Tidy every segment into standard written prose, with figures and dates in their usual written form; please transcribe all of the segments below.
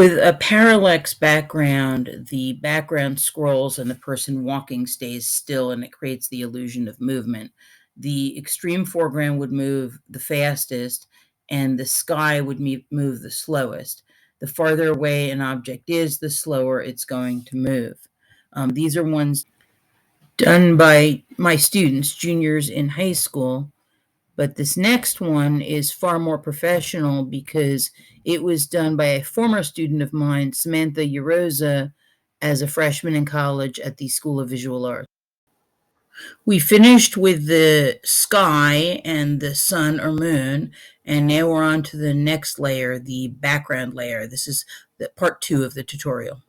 With a parallax background, the background scrolls and the person walking stays still and it creates the illusion of movement. The extreme foreground would move the fastest and the sky would move the slowest. The farther away an object is, the slower it's going to move. These are ones done by my students, juniors in high school. But this next one is far more professional because it was done by a former student of mine, Samantha Uroza, as a freshman in college at the School of Visual Arts. We finished with the sky and the sun or moon, and now we're on to the next layer, the background layer. This is the part 2 of the tutorial.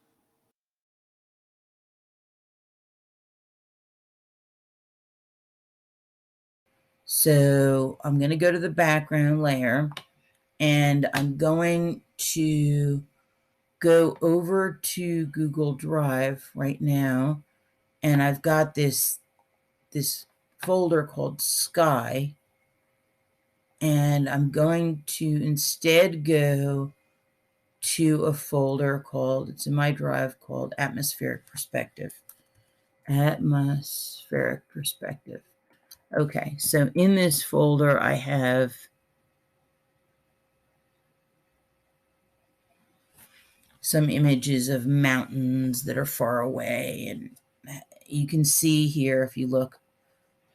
So I'm going to go to the background layer, and I'm going to go over to Google Drive right now, and I've got this folder called Sky, and I'm going to instead go to a folder called, it's in my drive, called Atmospheric Perspective. Atmospheric Perspective. Okay, so in this folder I have some images of mountains that are far away, and you can see here, if you look,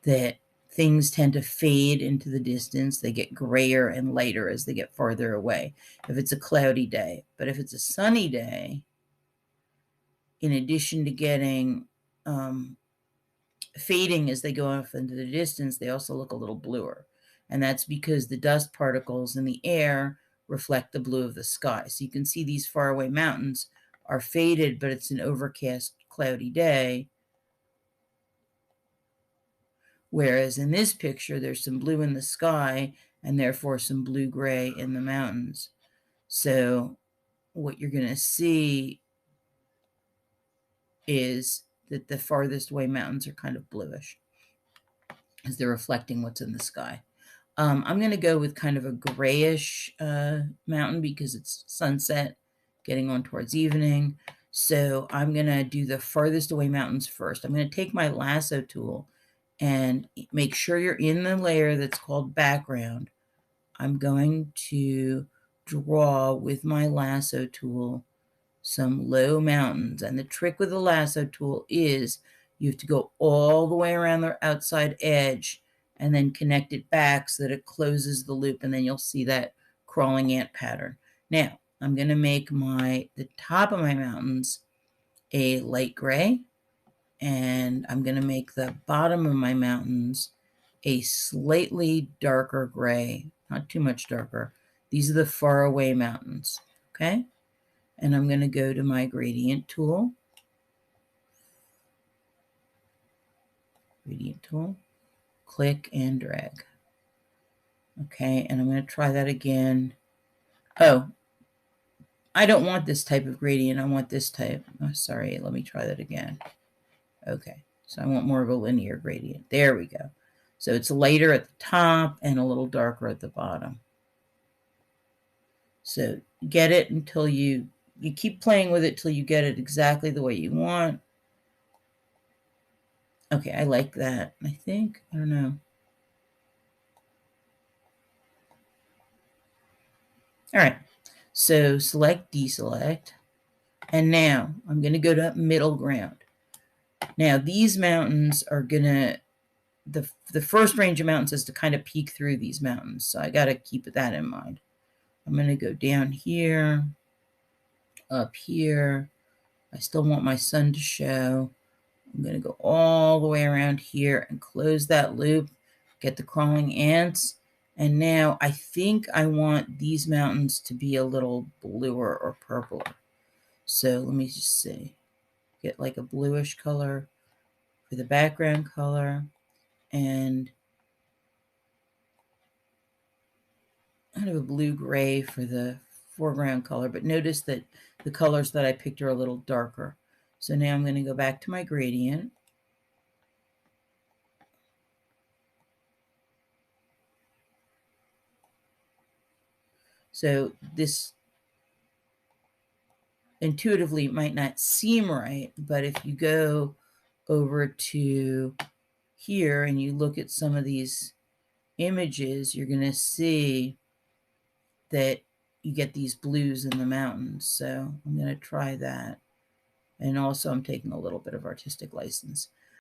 that things tend to fade into the distance. They get grayer and lighter as they get farther away if it's a cloudy day. But if it's a sunny day, in addition to getting fading as they go off into the distance, they also look a little bluer. And that's because the dust particles in the air reflect the blue of the sky. So you can see these faraway mountains are faded, but it's an overcast, cloudy day. Whereas in this picture, there's some blue in the sky and therefore some blue-gray in the mountains. So what you're going to see is that the farthest away mountains are kind of bluish as they're reflecting what's in the sky. I'm going to go with kind of a grayish mountain because it's sunset, getting on towards evening. So I'm going to do the farthest away mountains first. I'm going to take my lasso tool and make sure you're in the layer that's called background. I'm going to draw with my lasso tool some low mountains. And the trick with the lasso tool is you have to go all the way around the outside edge and then connect it back so that it closes the loop, and then you'll see that crawling ant pattern. Now, I'm going to make the top of my mountains a light gray, and I'm going to make the bottom of my mountains a slightly darker gray, not too much darker. These are the faraway mountains, okay? And I'm going to go to my gradient tool. Gradient tool, click and drag. Okay, and I'm going to try that again. Oh, I don't want this type of gradient. I want this type. Oh, sorry, let me try that again. Okay, so I want more of a linear gradient. There we go. So it's lighter at the top and a little darker at the bottom. So get it until you keep playing with it till you get it exactly the way you want. Okay, I like that. I think, I don't know. All right, so select, deselect, and now I'm going to go to middle ground. Now these mountains are going to, the first range of mountains is to kind of peek through these mountains, so I got to keep that in mind. I'm going to go down here, up here. I still want my sun to show. I'm going to go all the way around here and close that loop, get the crawling ants. And now I think I want these mountains to be a little bluer or purpler. So let me just see. Get like a bluish color for the background color and kind of a blue-gray for the foreground color. But notice that the colors that I picked are a little darker. So now I'm going to go back to my gradient. So this intuitively it might not seem right, but if you go over to here and you look at some of these images, you're going to see that you get these blues in the mountains. So I'm going to try that. And also I'm taking a little bit of artistic license.